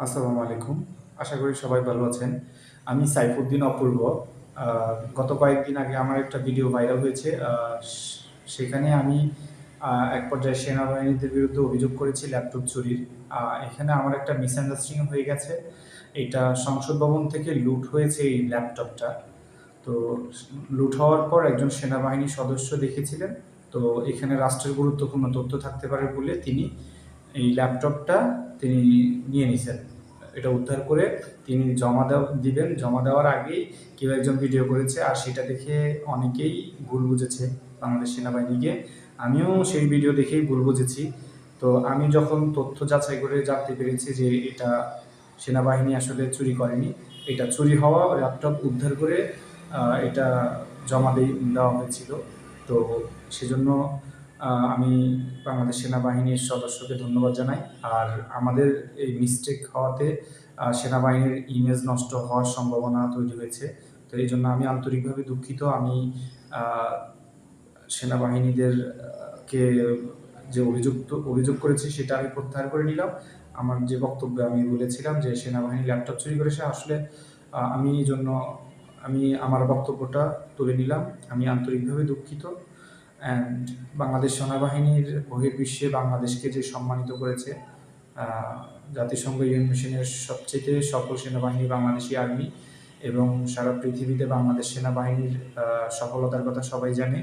আসসালামু আলাইকুম। আশা করি সবাই ভালো আছেন। আমি সাইফুদ্দিন অপূর্ব। গত কয়েকদিন আগে আমার একটা ভিডিও ভাইরাল হয়েছে। সেখানে আমি এক পর্যায়ে সেনাবাহিনীদের বিরুদ্ধে অভিযোগ করেছি ল্যাপটপ চুরির। এখানে আমার একটা মিসআন্ডারস্ট্যান্ডিং হয়ে গেছে। এটা সংসদ ভবন থেকে লুট হয়েছে এই ল্যাপটপটা। তো লুট হওয়ার পর একজন সেনাবাহিনী সদস্য দেখেছিলেন। তো এখানে রাষ্ট্রের গুরুত্বপূর্ণ তথ্য থাকতে পারে বলে তিনি এই ল্যাপটপটা তিনি নিয়ে নিছেন। এটা উদ্ধার করে তিনি দিবেন। জমা দেওয়ার আগেই কেউ একজন ভিডিও করেছে, আর সেটা দেখে অনেকেই ভুল বুঝেছে বাংলাদেশ সেনাবাহিনীকে। আমিও সেই ভিডিও দেখেই ভুল বুঝেছি। তো আমি যখন তথ্য যাচাই করে জানতে পেরেছি যে এটা সেনাবাহিনী আসলে চুরি করেনি, এটা চুরি হওয়া ল্যাপটপ উদ্ধার করে এটা দেওয়া হয়েছিল। তো সেজন্য আমি বাংলাদেশ সেনাবাহিনীর সদস্যকে ধন্যবাদ জানাই। আর আমাদের এই মিস্টেক হওয়াতে সেনাবাহিনীর ইমেজ নষ্ট হওয়ার সম্ভাবনা তৈরি হয়েছে। তো এই জন্য আমি আন্তরিকভাবে দুঃখিত। আমি সেনাবাহিনীদের কে যে অভিযোগ করেছি সেটা আমি প্রত্যাহার করে নিলাম। আমার যে বক্তব্যে আমি বলেছিলাম যে সেনাবাহিনী ল্যাপটপ চুরি করেছে, আসলে আমি এই জন্য আমি আমার বক্তব্যটা তুলে নিলাম। আমি আন্তরিকভাবে দুঃখিত। অ্যান্ড বাংলাদেশ সেনাবাহিনীর বহির্বিশ্বে বাংলাদেশকে যে সম্মানিত করেছে, জাতিসংঘ ইউএন মিশনের সবচেয়ে সফল সেনাবাহিনী বাংলাদেশি আর্মি, এবং সারা পৃথিবীতে বাংলাদেশ সেনাবাহিনীর সফলতার কথা সবাই জানে।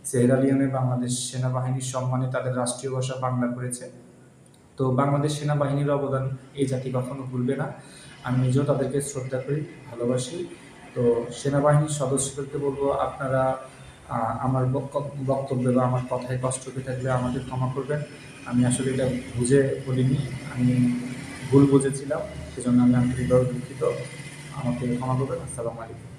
সেয়েরা লিওনে বাংলাদেশ সেনাবাহিনীর সম্মানে তাদের রাষ্ট্রীয় ভাষা বাংলা করেছে। তো বাংলাদেশ সেনাবাহিনীর অবদান এই জাতি কখনো ভুলবে না। আমি নিজেও তাদেরকে শ্রদ্ধা করি, ভালোবাসি। তো সেনাবাহিনীর সদস্যদেরকে বলবো, আপনারা আমার বক্তব্যে বা আমার কথায় কষ্ট পেয়ে থাকলে আমাকে ক্ষমা করবেন। আমি আসলে এটা বুঝে বলিনি, আমি ভুল বুঝেছিলাম। সেজন্য আমি আন্তরিকভাবে দুঃখিত। আমাকে ক্ষমা করবেন। আসসালামু আলাইকুম।